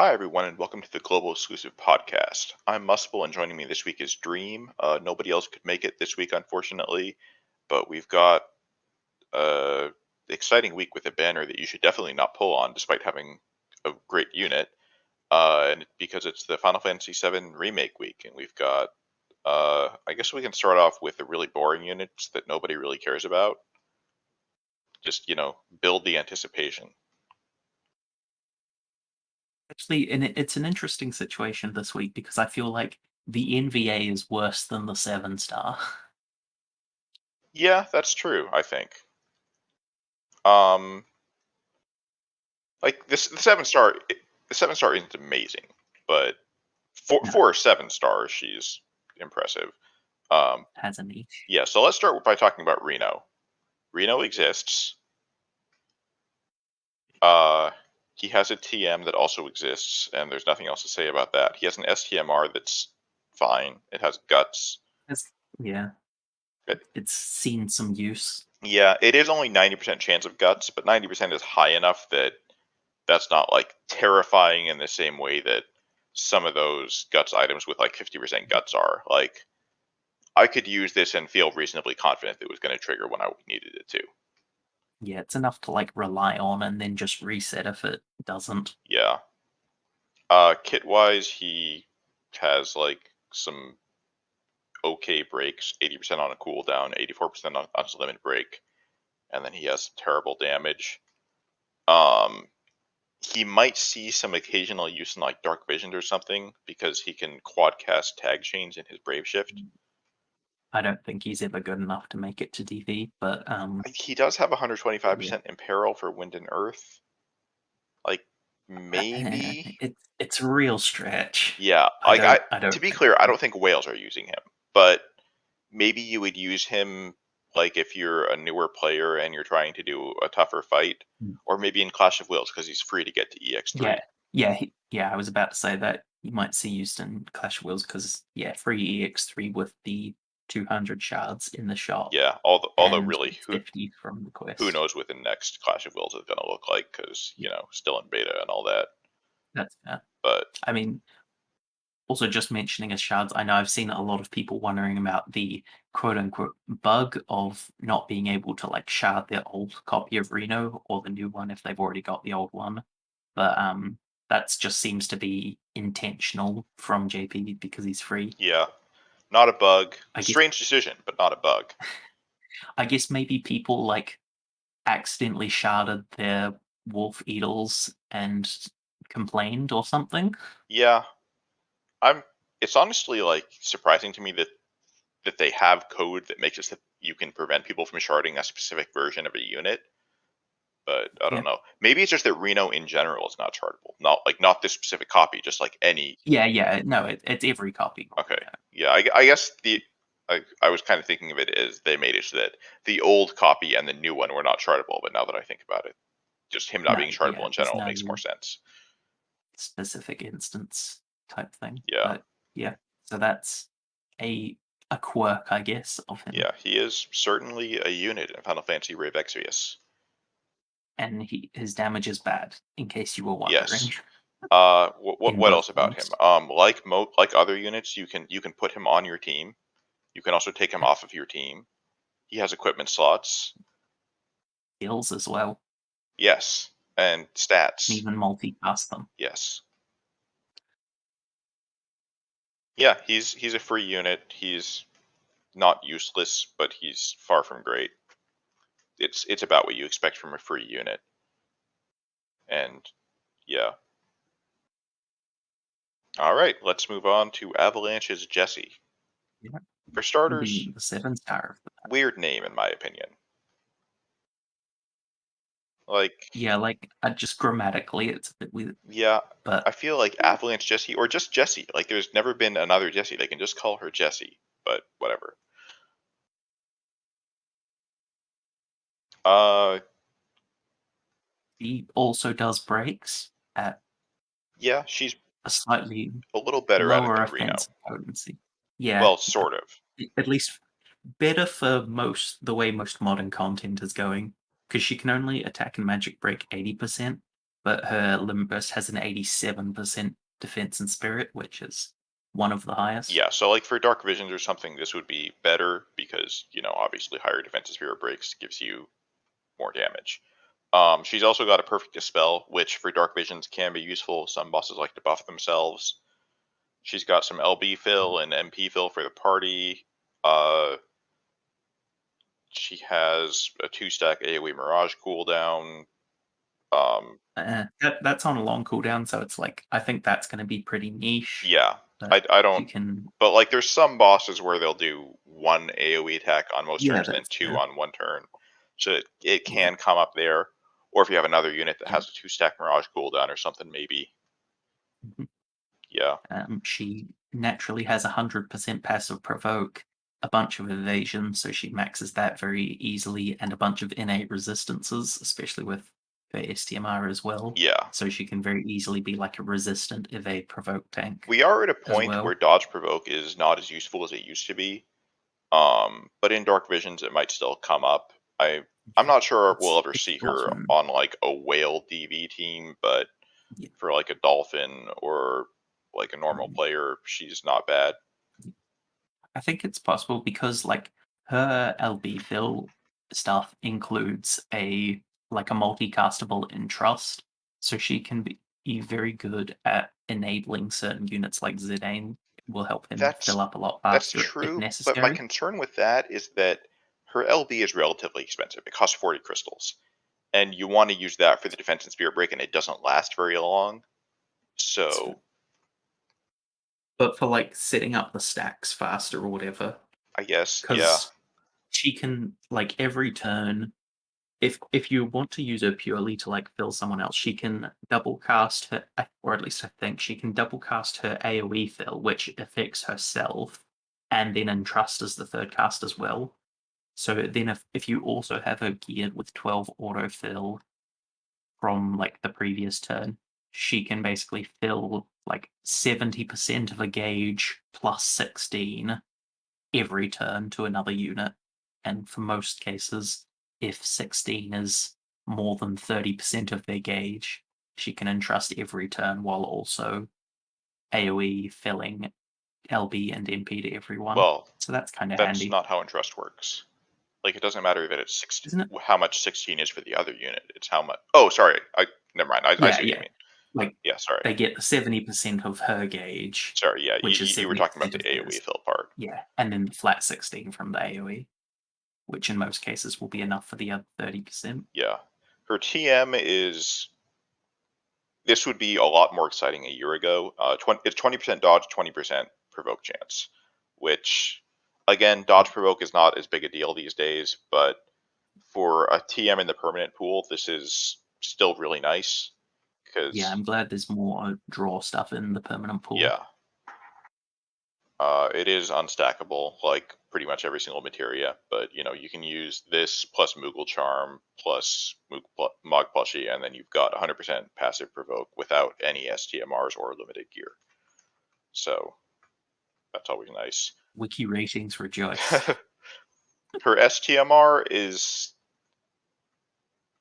Hi, everyone, and welcome to the Global Exclusive Podcast. I'm Muspel, and joining me this week is Dream. Nobody else could make it this week, unfortunately, but we've got an exciting week with a banner that you should definitely not pull on, despite having a great unit, and because it's the Final Fantasy VII Remake week, and we've got. I guess we can start off with the really boring units that nobody really cares about. Just build the anticipation. Actually, and it's an interesting situation this week because I feel like the NVA is worse than the 7-star. Yeah, that's true. I think. Um, Like this, the 7 star isn't amazing, but for No, for a 7 star, she's impressive. Um, has a niche. yeah. So let's start by talking about Reno. Reno exists. Uh, he has a TM that also exists, and there's nothing else to say about that. He has an STMR that's fine. It has guts. It's, yeah, It, it's seen some use. yeah, it is only 90% chance of guts, but 90% is high enough that that's not like terrifying in the same way that some of those guts items with like 50% guts are. Like I could use this and feel reasonably confident that it was going to trigger when I needed it to. Yeah, it's enough to like rely on and then just reset if it doesn't. Yeah. Kit wise, he has like some okay breaks, 80% on a cooldown, 84% on his limit break, and then he has terrible damage. Um, he might see some occasional use in like dark vision or something because he can quad cast tag chains in his brave shift. I don't think he's ever good enough to make it to DV, but He does have yeah, 125% imperil for wind and earth. Like maybe, it's a real stretch. yeah. I Like don't I, I to don't be think clear, I so. don't think whales are using him, but maybe you would use him like if you're a newer player and you're trying to do a tougher fight, Mm. or maybe in Clash of Wills because he's free to get to Yeah, EX3. yeah. I was about to say that you might see used in Clash of Wills because yeah, free EX3 with the 200 shards in the shop Yeah. Although and really, who 50 from the who quest. knows what the next Clash of Wills is going to look like because Yeah, still in beta and all that. that's fair. But I mean, also just mentioning as shards, I know I've seen a lot of people wondering about the quote unquote bug of not being able to like shard their old copy of Reno or the new one if they've already got the old one. But that just seems to be intentional from JP because he's free. yeah, not a bug. I guess Strange decision, but not a bug. I guess maybe people like accidentally sharded their wolf eatles and complained or something. Yeah, I'm. It's honestly like surprising to me that they have code that makes it so that you can prevent people from sharding a specific version of a unit. But I don't Yeah. know. Maybe it's just that Reno in general is not chartable. Not this specific copy, just like any. Yeah. No, it's every copy of Okay. Reno. Yeah, I guess I was kind of thinking of it as they made it so that the old copy and the new one were not chartable. But now that I think about it, just him not No, being chartable yeah, in there's general makes more no sense. specific instance type thing. Yeah. But yeah, so that's a a quirk, I guess, of him. Yeah, he is certainly a unit in Final Fantasy Brave Exvius. And his damage is bad, in case you were wondering, Yes. in What both else about him? modes. Like other units, you can put him on your team. You can also take him off of your team. He has equipment slots. Heals as well, Yes, and can stats. even multicast them. Yes. Yeah, he's a free unit. He's not useless, but he's far from great. It's about what you expect from a free unit. And yeah. All right, let's move on to Avalanche's Jessie. Yeah. For starters, The 7-star. weird name in my opinion. Like, Yeah, like just grammatically, it's a bit weird, yeah, but I feel like Avalanche Jessie or just Jessie. Like, there's never been another Jessie. They can just call her Jessie, but whatever. Uh, he also does breaks at yeah, she's a slightly a little better at it lower than Reno. offensive potency. Yeah, Well, sort of. at least better for the way most modern content is going, because she can only attack and magic break 80%, but her limit burst has an 87% defense and spirit, which is one of the highest. Yeah, so like for Dark Visions or something, this would be better because, obviously higher defensive spirit breaks gives you more damage. She's also got a perfect dispel, which for Dark Visions can be useful. Some bosses like to buff themselves. She's got some LB fill and MP fill for the party. Uh, she has a 2-stack AoE Mirage cooldown. That's on a long cooldown, so it's like I think that's going to be pretty niche. Yeah, But I you don't. can, But like, there's some bosses where they'll do one AoE attack on most yeah, turns and then that's two fair. on one turn, so it Yeah, can come up there. Or if you have another unit that yeah. has a 2-stack Mirage cooldown or something, maybe. Mhm. Yeah, She naturally has 100% passive provoke, a bunch of evasion, so she maxes that very easily, and a bunch of innate resistances, especially with her STMR as well. yeah. So she can very easily be like a resistant evade provoke tank We are at a as point where well. dodge provoke is not as useful as it used to be. But in Dark Visions, it might still come up. I'm Yeah, not sure we'll ever it's see her often, on like a whale DV team, but yeah. for like a Dolphin or like a normal um, player, she's not bad. I think it's possible because like her LB fill stuff includes a multicastable entrust, so she can be very good at enabling certain units like Zidane will help him That's fill up a lot that's faster if true, but my necessary. concern with that is that her LB is relatively expensive. It costs 40 crystals, and you want to use that for the defense and spirit break, and it doesn't last very long. So, So but for like setting up the stacks faster or whatever, I guess, yeah. because she can like every turn if you want to use her purely to like fill someone else, she can double cast her, or at least I think she can double cast her AoE fill, which affects herself, and then entrust as the third cast as well. So then, if you also have her geared with 12 autofill from like the previous turn, she can basically fill like 70% of a gauge plus 16 every turn to another unit. And for most cases, if 16 is more than 30% of their gauge, she can entrust every turn while also AoE filling LB and MP to everyone. Well, So that's kind of that's handy, not how Entrust works. Like, it doesn't matter if it's isn't it? how much 16 is for the other unit. It's how much. Oh, sorry. Never mind. I Yeah, see what you yeah. mean. Like Yeah, sorry. they get the 70% of her gauge, Sorry. Yeah, you which is you were talking about 70% the of AoE theirs. fill part. Yeah, and then the flat 16 from the AoE, which in most cases will be enough for the other 30%. Yeah, her TM is. This would be a lot more exciting a year ago. It's 20% dodge, 20% provoke chance, which again, dodge provoke is not as big a deal these days, but for a TM in the permanent pool, this is still really nice Yeah, because I'm glad there's more draw stuff in the permanent pool. yeah, it is unstackable like pretty much every single materia, but you can use this plus Moogle Charm plus Mog Plushie, and then you've got 100% passive provoke without any STMRs or limited gear. So that's always nice. Wiki ratings rejoice. Her STMR is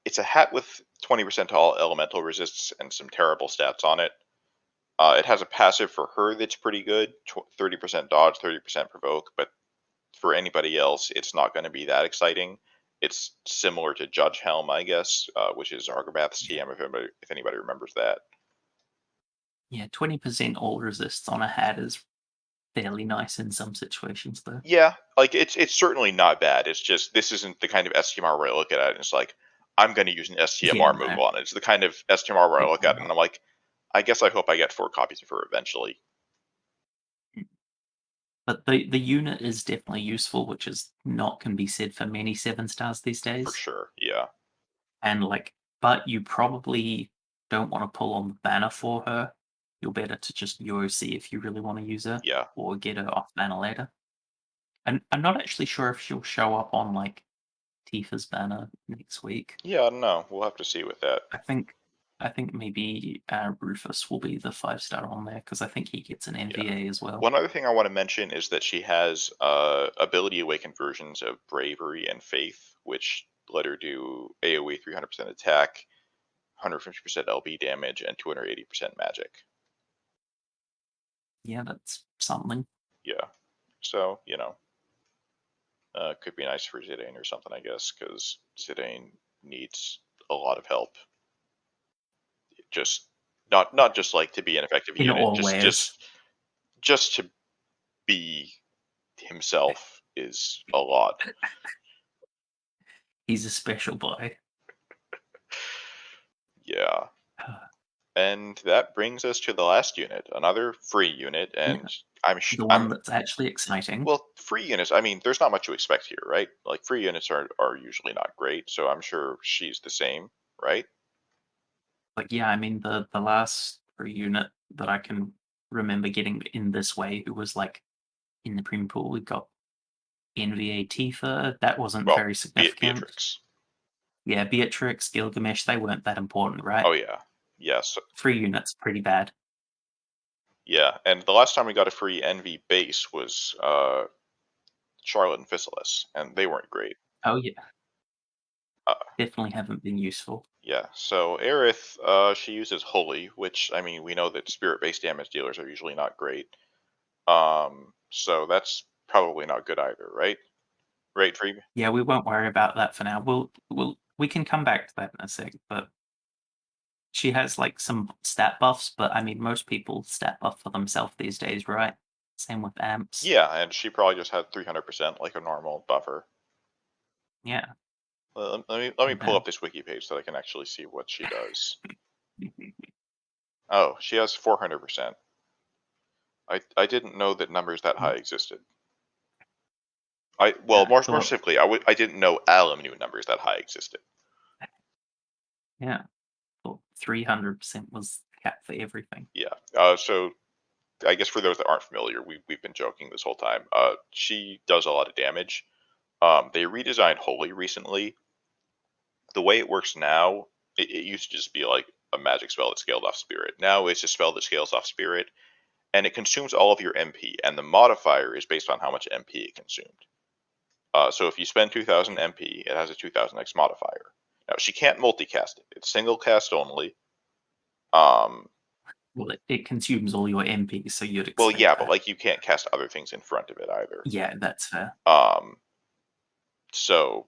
it's a hat with 20% to all elemental resists and some terrible stats on it. It has a passive for her that's pretty good, 30% dodge, 30% provoke, but for anybody else, it's not going to be that exciting. It's similar to Judge Helm, I guess, which is Argobath's Yeah. TM, if anybody remembers that. Yeah, 20% all resists on a hat is fairly nice in some situations, though. Yeah, like it's certainly not bad. It's just this isn't the kind of STMR where I look at it and it's like I'm going to use an Yeah, STMR no, Moogle on it. It's the kind of STMR where I look definitely at it and not. I'm like, I guess I hope I get 4 copies of her eventually. Mm. But the unit is definitely useful, which is not can be said for many 7 stars these For days. sure. Yeah. And like, but you probably don't want to pull on the banner for her. You're better to just UOC if you really want to use her, Yeah. or get her off banner later. And I'm not actually sure if she'll show up on like Tifa's banner next week. Yeah, I don't know. We'll have to see with that. I think I think maybe Rufus will be the 5 star on there because I think he gets an Yeah. NVA as well. One other thing I want to mention is that she has ability awakened versions of Bravery and Faith, which let her do AoE 300% attack, 150% LB damage, and 280% magic. Yeah, that's something. Yeah. So, could be nice for Zidane or something, I guess, because Zidane needs a lot of help. Just not just like to be an effective In unit, all ways. just to be himself is a lot. He's a special boy. Yeah. And that brings us to the last unit, another free unit, Yeah, and the I'm one that's actually exciting. well, free units. I mean, there's not much to expect here, right? Like free units are usually not great, so I'm sure she's the same, right? But yeah, I mean the last free unit that I can remember getting in this way, it was like in the premium pool, we got NVA Tifa. That wasn't Well, very significant. Beatrix. Yeah, Beatrix, Gilgamesh, they weren't that important, right? Oh yeah, yes, Free units, pretty bad. yeah. And the last time we got a free NV base was Charlotte and Physalis, and they weren't great. Oh yeah, Uh, definitely haven't been useful. yeah. So Aerith, she uses Holy, which I mean we know that spirit-based damage dealers are usually not great. So that's probably not good either, right? Right, Free? Yeah, we won't worry about that for now. We can come back to that in a sec, but she has like some stat buffs, but I mean most people stat buff for themselves these days, right? Same with amps. Yeah, and she probably just had 300% like a normal buffer. Yeah. Let me pull Okay. up this wiki page so I can actually see what she does. Oh, she has 400%. I didn't know that numbers that high existed. Well, Yeah, I more thought specifically, I didn't know Alum knew numbers that high existed. yeah, thought 300% was the cap for everything. Yeah. So I guess for those that aren't familiar, we've been joking this whole time. She does a lot of damage. They redesigned Holy recently. The way it works now, it used to just be like a magic spell that scaled off Spirit. Now it's a spell that scales off Spirit, and it consumes all of your MP, and the modifier is based on how much MP it consumed. So if you spend 2,000 MP, it has a 2,000x modifier. Now she can't multicast it; it's single cast only. Um, Well, it consumes all your MP, so you'd well, expect yeah, but that. like you can't cast other things in front of it either. Yeah, that's fair. Um, so,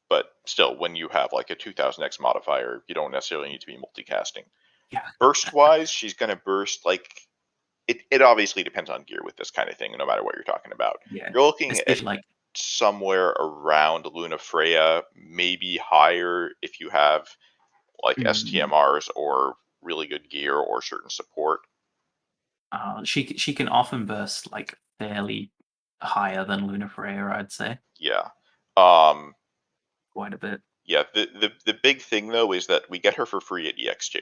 but still, when you have like a 2,000x modifier, you don't necessarily need to be multicasting. Yeah. Burst wise, she's gonna burst like it obviously depends on gear with this kind of thing, no matter what you're talking about. Yeah. You're looking at Especially like somewhere around Luna Freya, maybe higher if you have like mm, STMRs or really good gear or certain support. she can often burst like fairly higher than Luna Freya, I'd say. Yeah. Um, Quite a bit. yeah, the big thing though is that we get her for free at EX2,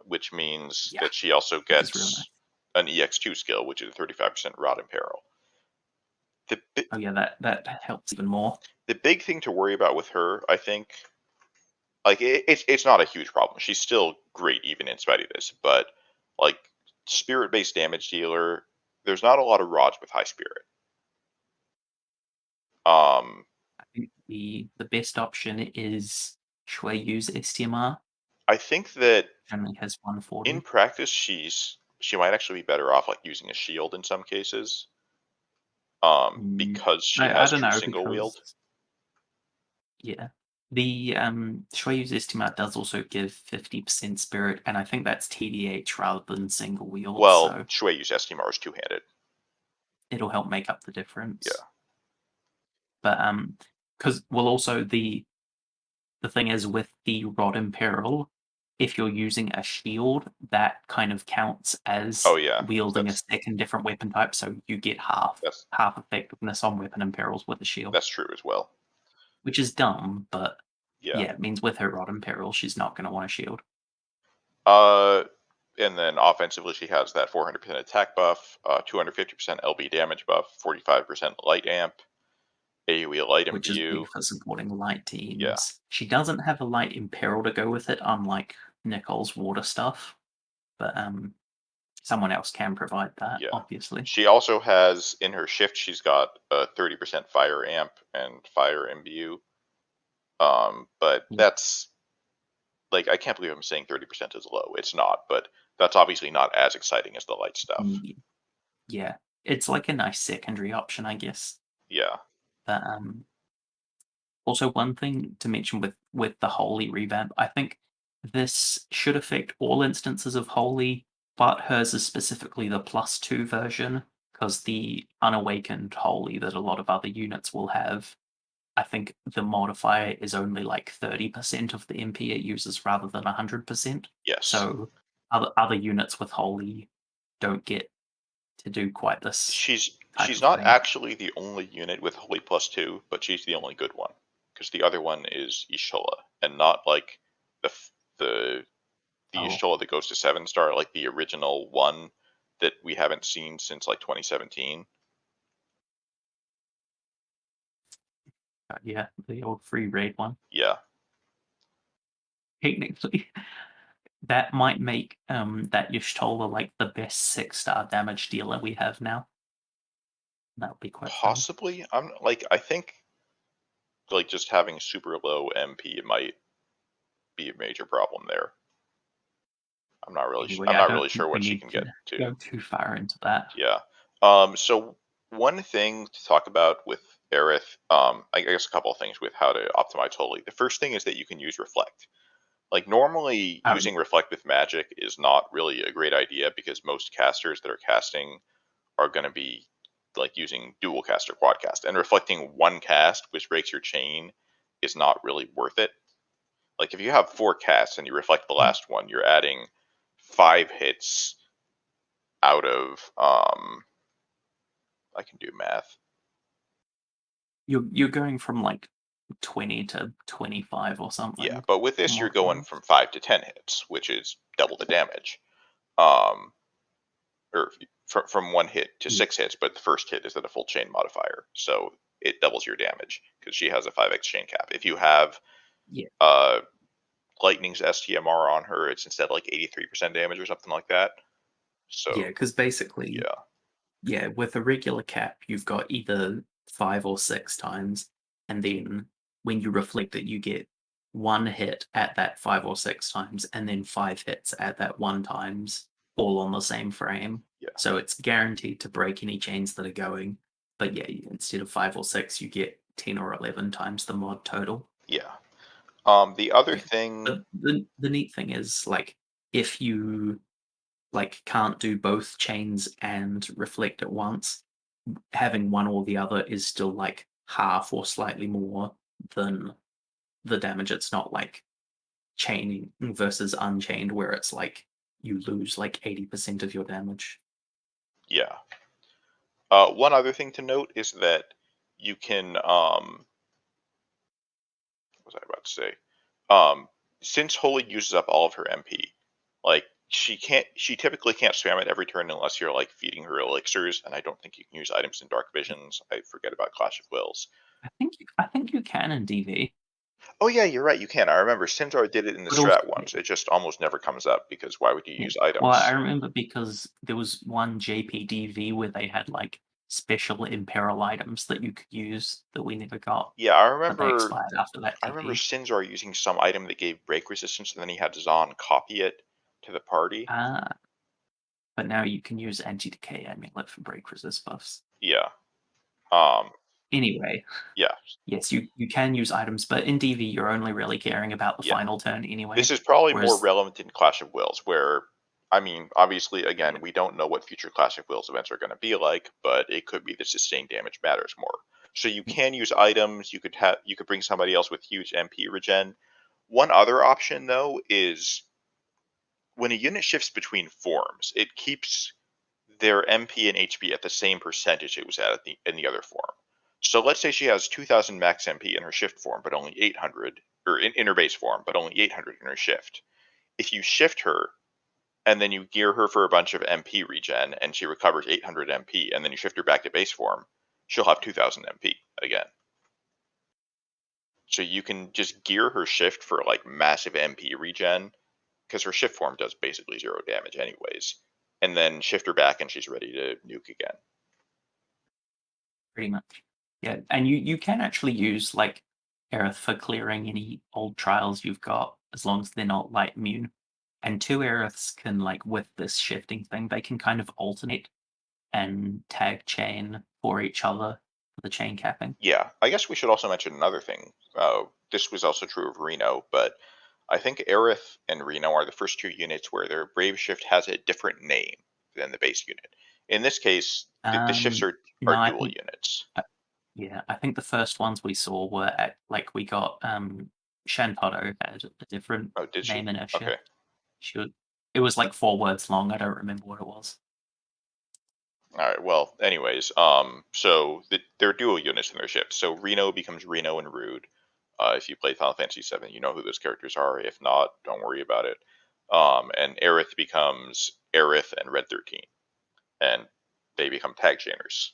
which means Yeah. that she also Which is real nice. gets an EX2 skill, which is a 35% rot and peril. The bi- Oh yeah, that helps even more. the big thing to worry about with her, I think, like it's not a huge problem. She's still great even in spite of this, but like spirit based damage dealer, there's not a lot of rods with high spirit. Um, I think the best option is Shui use STMR. I think that Only has in 140. practice she might actually be better off like using a shield in some cases, Mm, because she I has don't true know single wield. because yeah. The Shui's Estimate does also give 50% spirit, and I think that's TDH rather than single wield, Well, so Shui use STMR two handed. it'll help make up the Yeah. difference. But because well also the thing is with the Rod Imperial, if you're using a shield, that kind of counts Oh as yeah. wielding a That's second different weapon type, so you get that's half effectiveness on weapon Imperials with a shield. that's true as well. Which is dumb, but Yeah. yeah, it means with her Rod Imperial, she's not gonna want a shield. Uh, and then offensively, she has that 400% attack buff, 250% LB damage buff, 45% light amp, AoE light Which is big imbue. for supporting light Yeah, teams. She doesn't have a light Imperial to go with it, unlike Nicole's water stuff, but someone else can provide that, yeah. obviously. She also has in her shift, she's got a 30% fire amp and fire imbue. But Yeah. that's like, I can't believe I'm saying 30% is low. It's not, but that's obviously not as exciting as the light stuff. Yeah, it's like a nice secondary option, I guess. Yeah. But also one thing to mention with the Holy revamp, I think this should affect all instances of Holy, but hers is specifically the +2 version because the unawakened Holy that a lot of other units will have, I think the modifier is only like 30% of the MP it uses rather than 100%. Yes. So other units with Holy don't get to do quite this type She's of not thing. actually the only unit with Holy +2, but she's the only good one because the other one is Ishola, and not like the f- the Oh, Ishola that goes to 7-star, like the original one that we haven't seen since like 2017. yeah, the old free raid one. Yeah, Technically, that might make that Y'shtola like the best 6-star damage dealer we have now. That would be quite funny. possibly. I'm like I think like just having super low MP might be a major problem there. Anyway, I'm I not don't really think sure we what she need can to get to. go too far into that. Yeah. So one thing to talk about with Aerith, I guess a couple of things with how to optimize Holy. The first thing is that you can use Reflect. Like normally Oh, using Reflect with magic is not really a great idea because most casters that are casting are going to be like using dual cast or quad cast, and reflecting one cast, which breaks your chain, is not really worth it. Like if you have 4 casts and you reflect the mm, last one, you're adding 5 hits out of I can do math. you're going from like 20 to 25 or Yeah, something but with this you're going modifiers. from 5 to 10 hits, which is double the damage. Um, or from 1 hit to Yeah, 6 hits, but the first hit is at a full chain modifier, so it doubles your damage because she has a 5x chain cap. If you have yeah, uh Lightning's STMR on her, it's instead like 83% damage or something like that. yeah. So Because basically, yeah, yeah, with a regular cap, you've got either 5 or 6 times, and then when you reflect it, you get one hit at that 5 or 6 times, and then 5 hits at that one times, all on the same frame. yeah, So it's guaranteed to break any chains that are going. But yeah, instead of 5 or 6, you get 10 or 11 times the mod total. yeah. The other Yeah. thing, But the neat thing is like if you like can't do both chains and reflect at once, having one or the other is still like half or slightly more than the damage. It's not like chaining versus unchained where it's like you lose like 80% of your damage. yeah. One other thing to note is that you can what was I about to say? Um, since Holy uses up all of her MP, like she typically can't spam it every turn unless you're like feeding her elixirs, and I don't think you can use items in Dark Visions. I forget about Clash of Wills. I think you can in DV, Oh yeah, you're right, you can. I remember Sinjar did it in the but also strat once. It just almost never comes up because why would you yeah. use Well, I items? remember because there was one JPDV where they had like special imperil items that you could use that we never got, Yeah, but they expired after that I remember DV. Sinjar using some item that gave break resistance, and then he had Zahn copy it to the party. Ah, but now you can use anti-decay amulet for break resist buffs. Yeah. Um. Anyway, Yeah. yes, you can use items, but in DV you're only really caring about the Yeah. final turn This anyway. is probably more Whereas relevant in Clash of Wills, where, I mean, obviously, yeah, again, we don't know what future Clash of Wills events are going to be like, but it could be the sustained damage matters more. So you yeah, can use items. You could bring somebody else with huge MP regen. One other option though is when a unit shifts between forms, it keeps their MP and HP at the same percentage it was at in the other form. So let's say she has 2,000 max MP in her shift form, but only 800, or in her base form, but only 800 in her shift. If you shift her and then you gear her for a bunch of MP regen and she recovers 800 MP and then you shift her back to base form, she'll have 2000 MP again. So you can just gear her shift for like massive MP regen because her shift form does basically 0 damage anyways, and then shift her back and she's ready to nuke again. pretty much. Yeah, and you can actually use like Aerith for clearing any old trials you've got, as long as they're not light immune. And two Aeriths can, like, with this shifting thing, they can kind of alternate and tag chain for each other for the chain capping. Yeah, I guess we should also mention another thing. This was also true of Reno, but I think Aerith and Reno are the first two units where their Brave Shift has a different name than the base unit. In this case, the shifts are No, I dual think units. yeah, I think the first ones we saw were at, like, we got Shantotto had a different Oh, did she? name in her Okay. shift. She was, it was like 4 words long. I don't remember what it was. All right. Well, anyways, they're dual units in their shifts. So Reno becomes Reno and Rude. If you play Final Fantasy VII, you know who those characters are. If not, don't worry about it. And Aerith becomes Aerith and Red 13, and they become tag chainers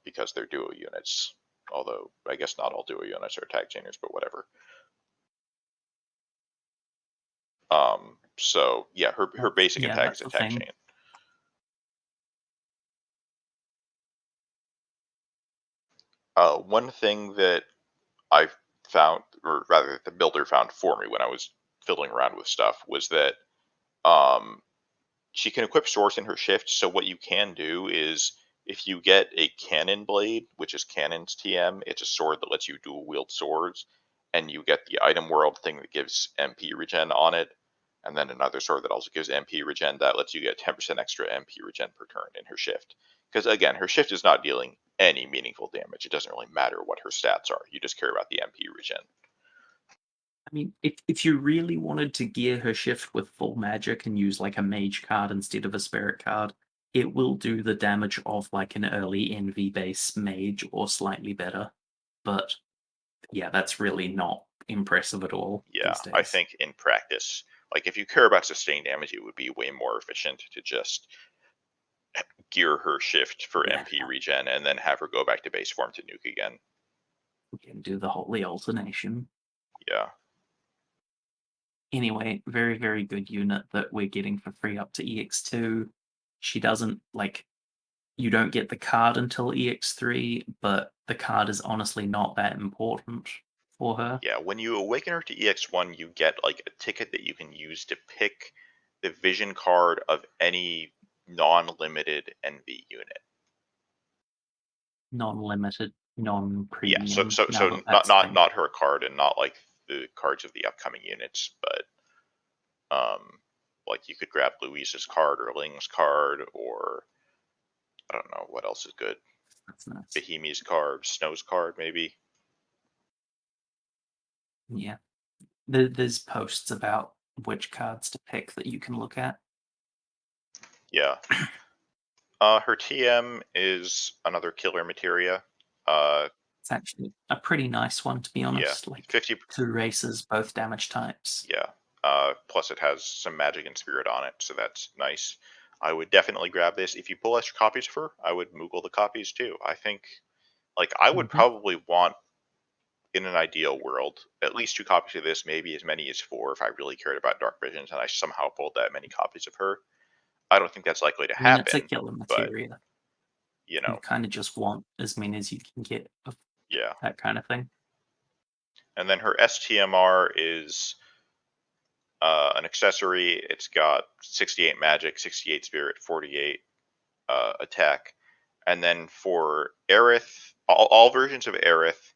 because they're duo units. Although I guess not all duo units are tag chainers, but whatever. So yeah, her basic Yeah, attack is that's a the tag thing. chain. One thing that I found, or rather, the builder found for me when I was fiddling around with stuff, was that um, she can equip swords in her shift. So what you can do is, if you get a cannon blade, which is Cannon's TM, it's a sword that lets you dual wield swords, and you get the item world thing that gives MP regen on it, and then another sword that also gives MP regen that lets you get 10% extra MP regen per turn in her shift. Because again, her shift is not dealing any meaningful damage. It doesn't really matter what her stats are. You just care about the MP regen. I mean, if you really wanted to gear her shift with full magic and use like a mage card instead of a spirit card, it will do the damage of like an early NV base mage or slightly better. But yeah, that's really not impressive at all Yeah, these I days. think in practice, like if you care about sustained damage, it would be way more efficient to just gear her shift for Yeah, MP regen and then have her go back to base form to nuke again. we can do the holy alternation. Yeah. Anyway, very, very good unit that we're getting for free up to EX2. She doesn't like you don't get the card until EX3, but the card is honestly not that important for her. Yeah, when you awaken her to EX1, you get like a ticket that you can use to pick the vision card of any non-limited NV unit. Non-limited, Yeah, so non-premium. so Now so that not that's not thing. not her card and not like the cards of the upcoming units, but like you could grab Louise's card or Ling's card or I don't know what else is good. That's nice. Bahimi's card, Snow's card, maybe. Yeah. There's posts about which cards to pick that you can look at. Yeah. Her TM is another killer materia. Uh, It's actually a pretty nice one, to be yeah, honest. Like 50. 2 races, both damage types. Yeah. Plus it has some magic and spirit on it, so that's nice. I would definitely grab this. If you pull extra copies of her, I would Moogle the copies too. I think, like, I would Hmm. probably want, in an ideal world, at least 2 copies of this, maybe as many as 4 if I really cared about Dark Visions and I somehow pulled that many copies of her. I don't think that's likely to I mean, it's a happen, killer but, materia. you You know, kind of just want as many as you can get of yeah. that kind of thing. And then her STMR is an accessory. It's got 68 magic, 68 spirit, 48 attack. And then for Aerith, all versions of Aerith,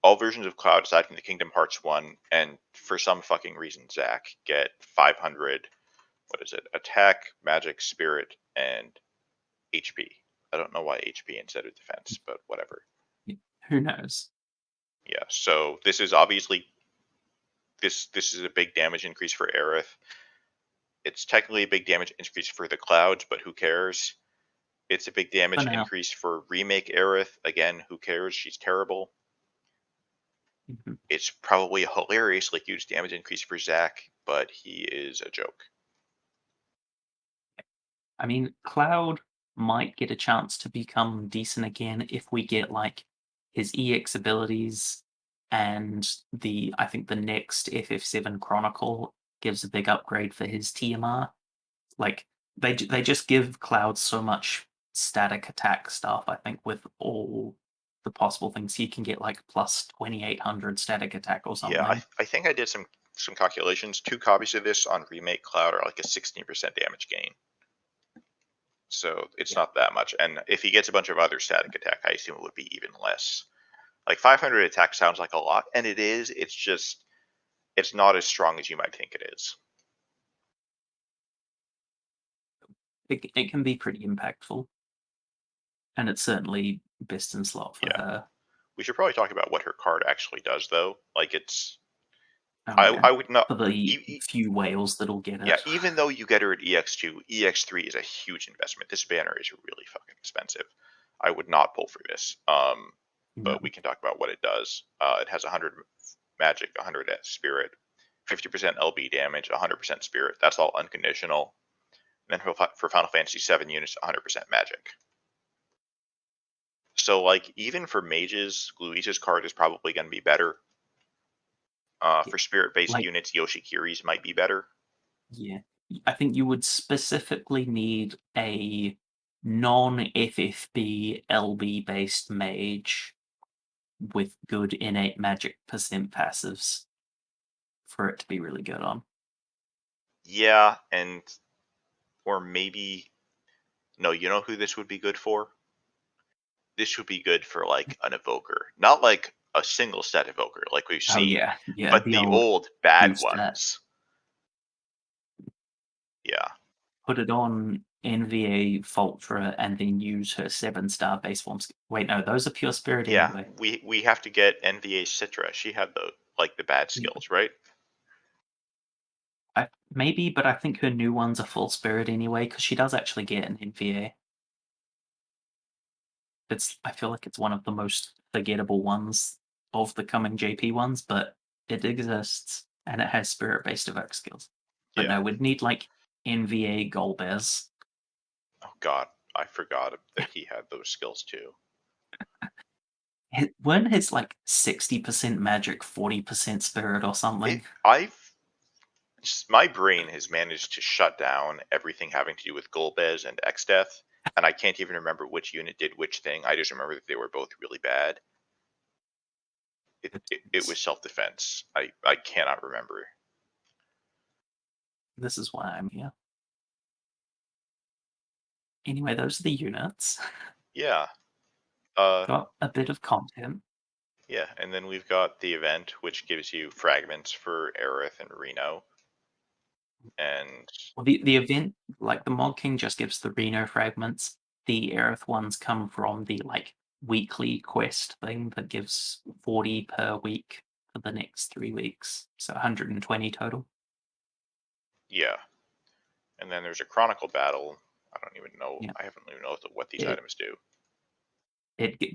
all versions of Cloud aside from the Kingdom Hearts one, and for some fucking reason, Zack, get 500, what is it, attack, magic, spirit, and HP. I don't know why HP instead of defense, but whatever. Who knows? Yeah, so this is obviously, this is a big damage increase for Aerith. It's technically a big damage increase for the Clouds, but who cares? It's a big For damage now. increase for Remake Aerith. Again, who cares? She's terrible. Mhm. It's probably a hilariously huge damage increase for Zack, but he is a joke. I mean, Cloud might get a chance to become decent again if we get like his EX abilities and I think the next FF7 Chronicle gives a big upgrade for his TMR. Like they just give Cloud so much static attack stuff, I think, with all the possible things. You can get like plus 2800 static attack or Yeah, something. I think I did some calculations. 2 copies of this on Remake Cloud are like a 16% damage gain. So it's Yeah. not that much. And if he gets a bunch of other static attack, I assume it would be even less. Like 500 attack sounds like a lot, and it is. It's just it's not as strong as you might think it is. It can be pretty impactful, and it's certainly best in slot for Yeah. her. We should probably talk about what her card actually does, though. Like it's Oh yeah, I would not. for the E- e- few whales that'll get yeah, it. even though you get her at EX2, EX3 is a huge investment. This banner is really fucking expensive. I would not pull for this. No, But we can talk about what it does. It has 100 magic, 100 spirit, 50% LB damage, 100% spirit. That's all unconditional. And then for Final Fantasy 7 units, 100% magic. So, like, even for mages, Louise's card is probably going to be better. yeah, For spirit-based like units, Yoshikiri's might be better. yeah, I think you would specifically need a non-FFB LB based mage with good innate magic percent passives for it to be really good on. Yeah, and or maybe no. You know who this would be good for? This would be good for like an evoker, not like a single set evoker like we've Oh seen, yeah, yeah, but the the old old bad boost that. ones. Yeah, Put it on NVA Fultra and then use her 7-star base forms. Wait, no, those are pure spirit yeah. anyway. We have to get NVA Citra. She had the bad Yeah, skills, right? maybe, but I think her new ones are full spirit anyway because she does actually get an NVA. I feel like it's one of the most forgettable ones of the coming JP ones, but it exists and it has spirit based evoke skills. But Yeah. no, we'd need like NVA Golbez. Oh God, I forgot that he had those skills too. Weren't his like 60% magic, 40% spirit or It something? I've my brain has managed to shut down everything having to do with Golbez and X Death, and I can't even remember which unit did which thing. I just remember that they were both really bad. It was self defense. I cannot remember. This is why I'm here. Anyway, those are the units. Yeah. Uh Got a bit of content. yeah, and then we've got the event which gives you fragments for Aerith and Reno. And Well, the event, like the Mod King, just gives the Reno fragments. The Aerith ones come from the like weekly quest thing that gives 40 per week for the next 3 weeks, so 120 total. yeah. And then there's a Chronicle battle. I don't even know. Yeah, I haven't even know what these it items do.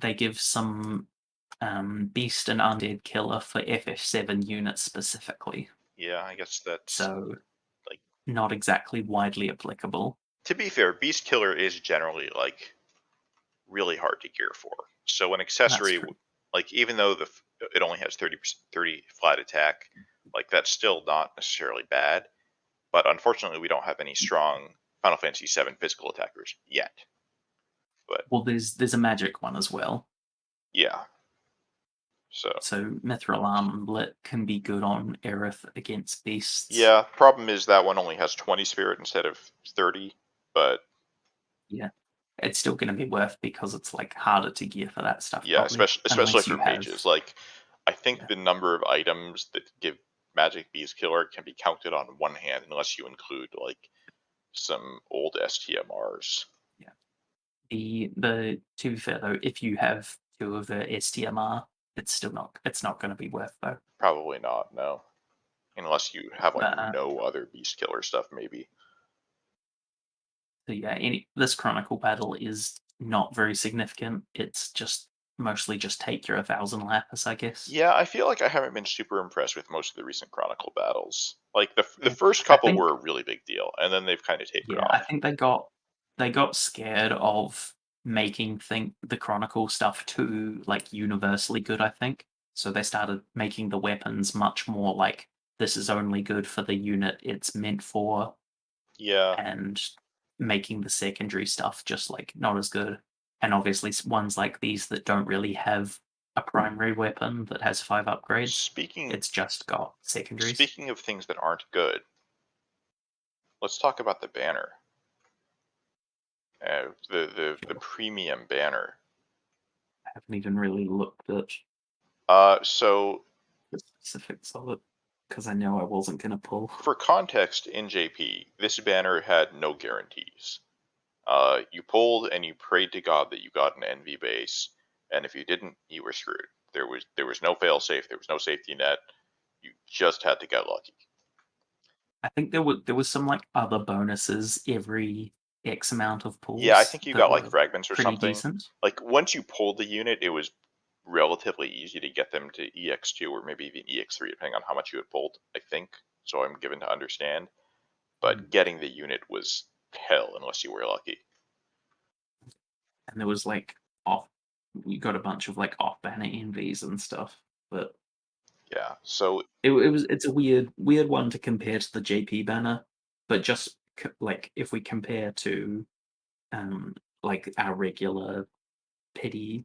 they give some beast and undead killer for FF7 units specifically, Yeah, I guess that's so like, not exactly widely applicable. to be fair, Beast Killer is generally like really hard to gear for. So an That's accessory, true. like even though it only has 30 flat attack, like that's still not necessarily bad. But unfortunately, we don't have any strong Final Fantasy VII physical attackers yet. But Well, there's a magic one as well. yeah, so So Mithril Armlet can be good on Aerith against beasts. yeah. Problem is that one only has 20 spirit instead of 30. But Yeah. It's still gonna be worth because it's like harder to gear for that stuff yeah, probably. especially Unless for you have mages, like I think yeah, the number of items that give Magic Beast Killer can be counted on one hand, unless you include like some old STMRs. yeah. The to be fair though, if you have two of the STMR, it's not gonna be worth though. Probably not, no. Unless you have like But no other Beast Killer stuff, maybe. so yeah, this Chronicle battle is not very significant. It's just mostly just take your 1,000 lapis, I guess. Yeah, I feel like I haven't been super impressed with most of the recent Chronicle battles. Like the Yeah. first I couple think were a really big deal, and then they've kind of tapered Yeah, I off. think they got scared of making think the Chronicle stuff too like universally good, I think. So they started making the weapons much more like this is only good for the unit it's meant for Yeah, and making the secondary stuff just like not as good. and obviously ones like these that don't really have a primary weapon that has 5 upgrades. Speaking It's just got secondaries. speaking of things that aren't good, let's talk about the banner. The Sure. premium banner. I haven't even really looked at So the specifics of it because I know I wasn't going to pull. for context, in JP, this banner had no guarantees. You pulled and you prayed to God that you got an NV base, and if you didn't, you were screwed. There was no fail safe. There was no safety net. You just had to get lucky. I think there was some like other bonuses every X amount of Yeah, I pulls think you that got like were fragments or pretty something. decent. Like once you pulled the unit, it was relatively easy to get them to EX2 or maybe even EX3, depending on how much you had pulled. I think so. I'm given to understand, but getting the unit was hell unless you were lucky. And there was like off you got a bunch of like off banner envies and stuff. But Yeah. So it's a weird one to compare to the JP banner, but just like if we compare to like our regular pity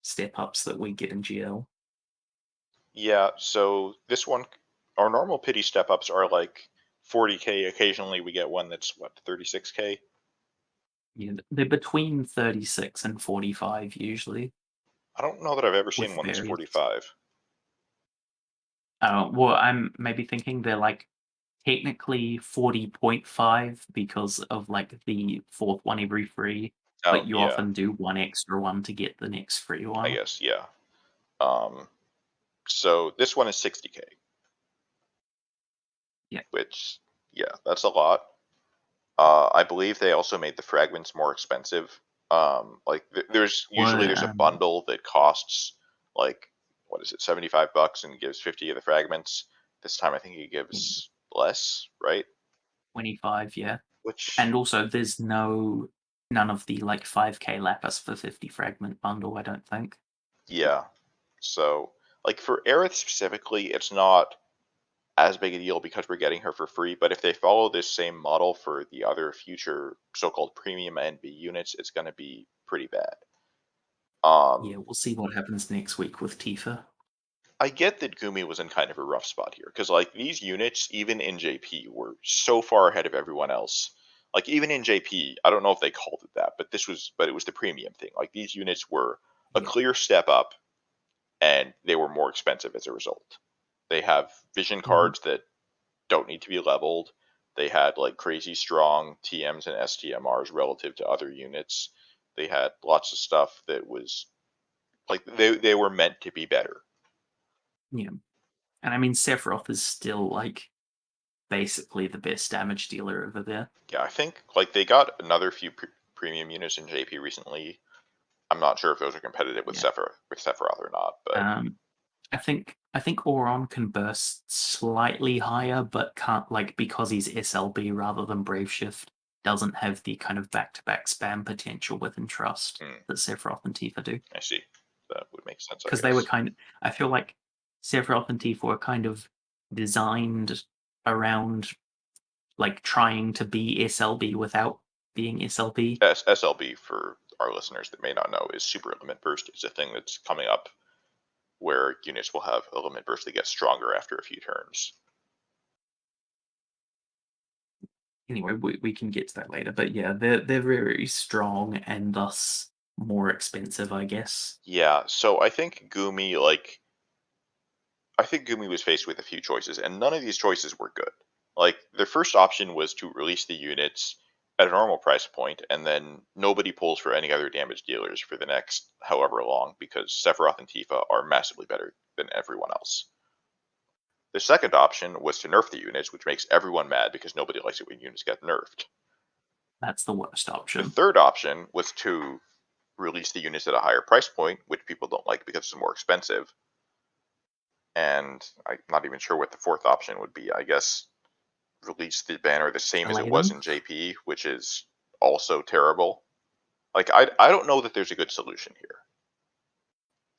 step ups that we get in GL. yeah. So this one, our normal pity step ups are like 40k. Occasionally we get one that's what 36k. Yeah, they're between 36 and 45 usually I don't know that I've ever with seen one that's various. 45. Well, I'm maybe thinking they're like technically 40.5 because of like the fourth one every free, Oh but you yeah, often do one extra one to get the next free I one. guess yeah. Um, so this one is 60k, Yeah. which yeah, that's a lot. I believe they also made the fragments more expensive. Like there's usually Or there's a bundle that costs like what is it, $75 and gives 50 of the fragments. This time I think it gives less, right? 25, yeah. Which And also there's none of the like 5k lapis for 50 fragment bundle, I don't think. yeah. So like for Aerith specifically, it's not as big a deal because we're getting her for free. But if they follow this same model for the other future so-called premium NB units, it's going to be pretty bad. Um, Yeah, we'll see what happens next week with Tifa. I get that Gumi was in kind of a rough spot here because like these units, even in JP, were so far ahead of everyone else. Like even in JP, I don't know if they called it that, but it was the premium thing. Like these units were a Yeah. clear step up, and they were more expensive as a result. They have vision Mhm. cards that don't need to be leveled. They had like crazy strong TMs and STMRs relative to other units. They had lots of stuff that was like they were meant to be better. Yeah. And I mean Sephiroth is still like basically the best damage dealer over there. Yeah, I think like they got another few premium units in JP recently. I'm not sure if those are competitive with Yeah. Sephiroth or not, but Um I think Auron can burst slightly higher, but can't like because he's SLB rather than Brave Shift, doesn't have the kind of back-to-back spam potential with Entrust that Sephiroth and Tifa do. I see. That would make sense, I Because they were guess. kind of, I feel like Sephiroth and Tifa were kind of designed around like trying to be SLB without being SLB. SLB, for our listeners that may not know, is super element burst. It's a thing that's coming up where units will have element burst that get stronger after a few turns. Anyway, we can get to that later. But yeah, they're very strong and thus more expensive, I guess. Yeah, so I think Gumi was faced with a few choices, and none of these choices were good. Like their first option was to release the units at a normal price point, and then nobody pulls for any other damage dealers for the next however long because Sephiroth and Tifa are massively better than everyone else. The second option was to nerf the units, which makes everyone mad because nobody likes it when units get nerfed. That's the worst The option. third option was to release the units at a higher price point, which people don't like because it's more expensive. And I'm not even sure what the fourth option would be. I guess release the banner the same as it Delay was them. in JP, which is also terrible. Like I don't know that there's a good solution here,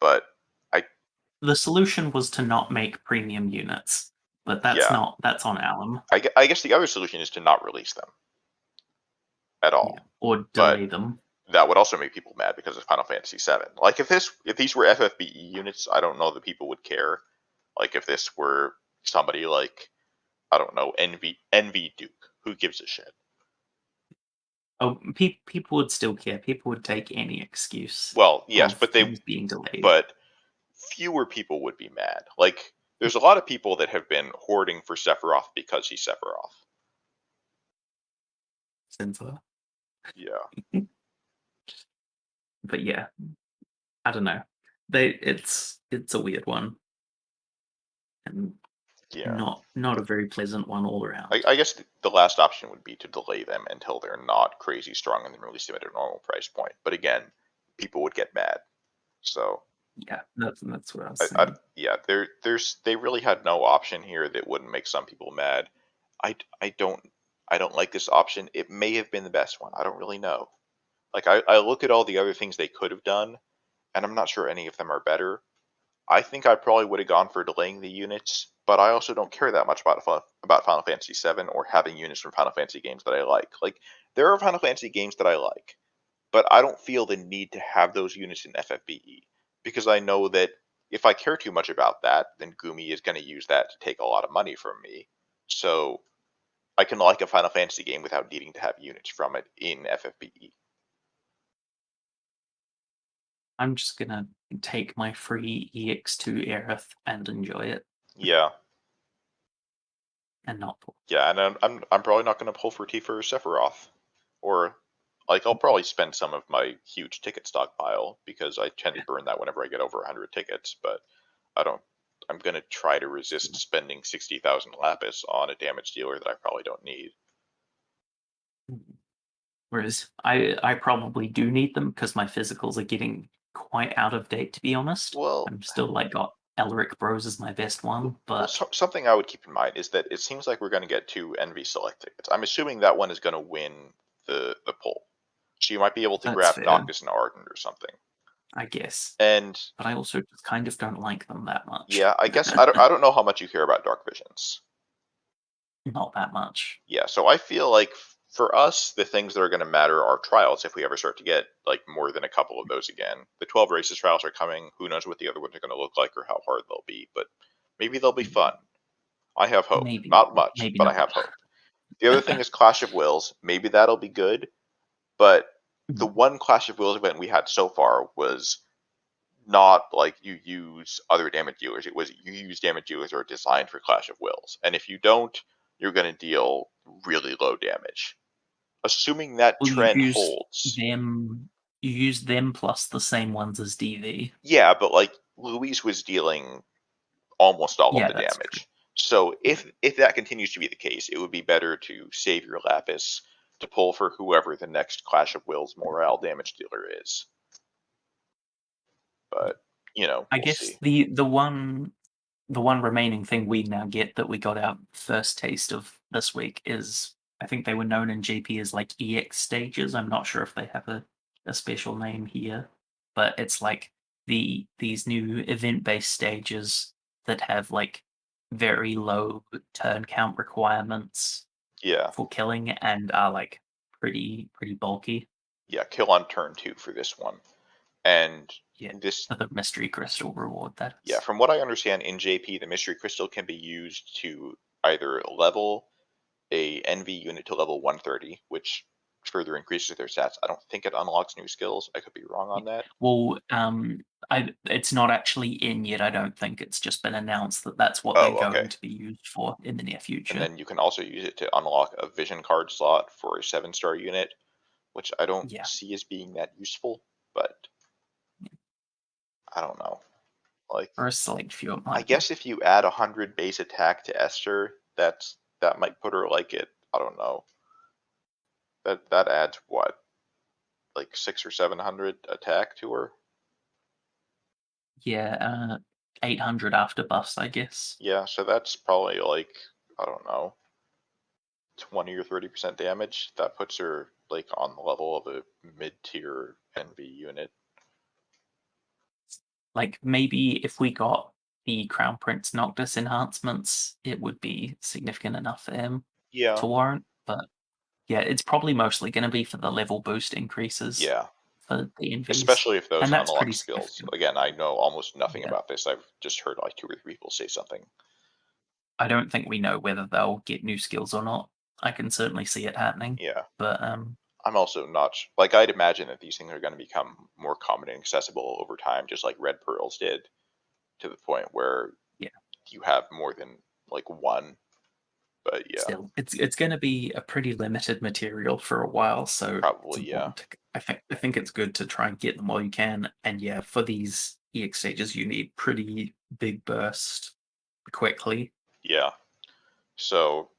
but I The solution was to not make premium units, but yeah, that's on Alum. I guess the other solution is to not release them at Yeah, all. or But delay them. that would also make people mad because of Final Fantasy VII. Like if these were FFBE units, I don't know that people would care. Like if this were somebody like, I don't know, Envy Duke, who gives a shit? Oh, people would still care. People would take any excuse Well, yes, of things being delayed. but fewer people would be mad. Like there's a lot of people that have been hoarding for Sephiroth because he's Sephiroth. Sensor. Yeah, But yeah, I don't know. It's a weird one and yeah. not a very pleasant one all around. I guess the last option would be to delay them until they're not crazy strong and then release them at a normal price point. But again, people would get mad. So Yeah, that's what I was I saying. yeah, they really had no option here that wouldn't make some people mad. I I don't I don't like this option. It may have been the best one. I don't really know. Like I look at all the other things they could have done, and I'm not sure any of them are better. I think I probably would have gone for delaying the units, but I also don't care that much about Final Fantasy VII or having units from Final Fantasy games that I like. Like there are Final Fantasy games that I like, but I don't feel the need to have those units in FFBE because I know that if I care too much about that, then Gumi is going to use that to take a lot of money from me. So I can like a Final Fantasy game without needing to have units from it in FFBE. I'm just gonna take my free EX2 Aerith and enjoy it Yeah, and not pull. yeah, and I'm probably not going to pull for Tifa or Sephiroth, or like I'll probably spend some of my huge ticket stockpile because I tend to burn that whenever I get over 100 tickets. But I don't. I'm going to try to resist spending 60,000 lapis on a damage dealer that I probably don't need. Whereas I probably do need them because my physicals are getting quite out of date, to be honest. Well, I'm still like got Elric Bros as my best one, but something I would keep in mind is that it seems like we're going to get two Envy Select tickets. I'm assuming that one is going to win the poll, so you might be able to that's grab fair, Noctis and Ardent or something. I guess. And But I also just kind of don't like them that much. yeah, I guess I don't know how much you care about Dark Visions. Not that much. Yeah, so I feel like for us, the things that are going to matter are trials if we ever start to get like more than a couple of those again. The 12 races trials are coming. Who knows what the other ones are going to look like or how hard they'll be, but maybe they'll be fun. I have hope. Maybe, Not much, maybe but I not. have hope. The other thing is Clash of Wills. Maybe that'll be good, but the one Clash of Wills event we had so far was not like you use other damage dealers. It was you use damage dealers that are designed for Clash of Wills. And if you don't, you're going to deal really low damage. Assuming that Well, trend holds. you use them plus the same ones as DV. Yeah, but like Louise was dealing almost all of Yeah, the that's true. damage. So Yeah. if that continues to be the case, it would be better to save your lapis to pull for whoever the next Clash of Wills morale damage dealer is. But I we'll guess see. the one remaining thing we now get that we got our first taste of this week is I think they were known in GP as like EX stages. I'm not sure if they have a special name here, but it's like these new event based stages that have like very low turn count requirements Yeah. for killing and are like pretty bulky. Yeah, kill on turn 2 for this one. And Yeah. this For the mystery crystal reward that yeah, is. from what I understand in JP, the mystery crystal can be used to either level a NV unit to level 130, which further increases their stats. I don't think it unlocks new skills. I could be wrong Yeah. on that. Well, it's not actually in yet. I don't think it's just been announced that that's what they're Oh, okay. going to be used for in the near And future. then you can also use it to unlock a vision card slot for a 7-star unit, which I don't Yeah, see as being that useful, but I don't know. Like, for a select few, it I might be. guess if you add 100 base attack to Esther, that might put her like at, I don't know. That adds what, like 600 or 700 attack to her? Yeah, 800 after buffs, I guess. Yeah, so that's probably like, I don't know, 20 or 30% damage. That puts her like on the level of a mid-tier NV unit. Like maybe if we got the Crown Prince Noctis enhancements, it would be significant enough for him Yeah, to warrant. But yeah, it's probably mostly going to be for the level boost increases. yeah. for the envies, especially if those and that's pretty unlock skills. significant. Again, I know almost nothing Yeah. about this. I've just heard like 2 or 3 people say something. I don't think we know whether they'll get new skills or not. I can certainly see it happening, Yeah. but, I'm also not like, I'd imagine that these things are gonna become more common and accessible over time, just like red pearls did, to the point where yeah, you have more than, like, one, but yeah, still, it's gonna be a pretty limited material for a while, so it's probably, yeah. important to I think it's good to try and get them while you can, and yeah, for these EX stages, you need pretty big burst quickly. Yeah. So,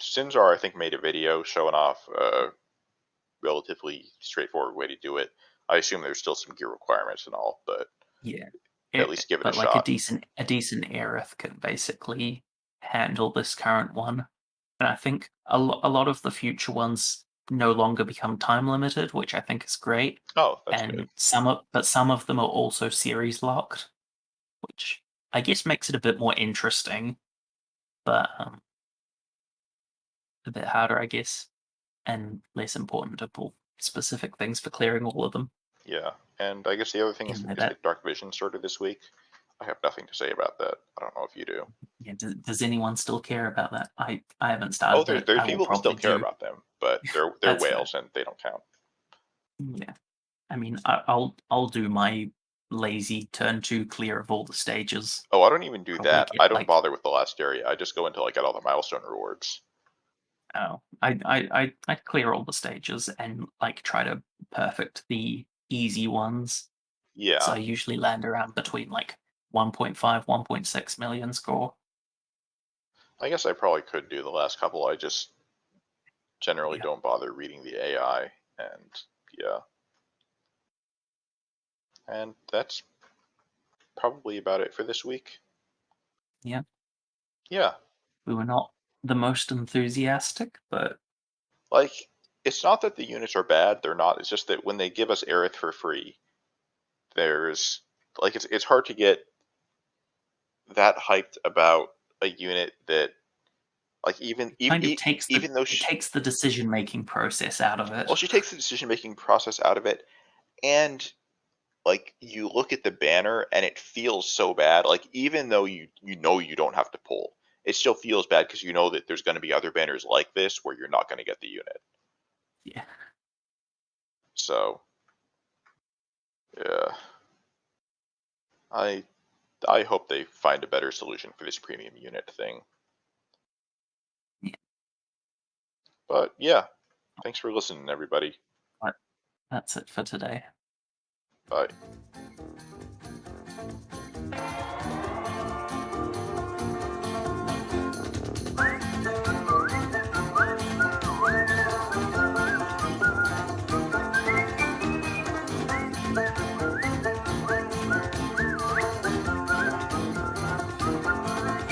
Sinzar, I think, made a video showing off a relatively straightforward way to do it. I assume there's still some gear requirements and all, but Yeah. at least give it a But like shot. a decent Aerith can basically handle this current one. And I think a lot of the future ones no longer become time limited, which I think is great. Oh, that's good. And some of them are also series locked, which I guess makes it a bit more interesting, but a bit harder, I guess, and less important to pull specific things for clearing all of them. Yeah, and I guess the other thing You know is that that Dark Vision started this week. I have nothing to say about that. I don't know if you do. yeah, does anyone still care about that? I haven't Oh, started it. there's I will people who still probably care do. about them, but they're That's fair. whales and they don't count. Yeah. I mean, I'll do my lazy turn 2 clear of all the stages. Oh, I don't even do Probably that. get I don't like bother with the last area. I just go until I get all the milestone rewards. oh, I clear all the stages and like try to perfect the easy ones. So Yeah, I usually land around between like 1.5, 1.6 million score. I guess I probably could do the last couple. I just generally Yeah. don't bother reading the AI, and yeah, and that's probably about it for this week. Yeah. Yeah, We were not the most enthusiastic, but like it's not that the units are bad. They're not. It's just that when they give us Aerith for free, there's like it's hard to get that hyped about a unit that like kind of takes even though the decision making process out of well, it. she takes the decision making process out of it, and like you look at the banner and it feels so bad. Like even though you know you don't have to pull, it still feels bad because you know that there's going to be other banners like this where you're not going to get the unit. Yeah. So yeah, I I hope they find a better solution for this premium unit thing. Yeah. But yeah, thanks for listening, everybody. But that's it for today. Bye.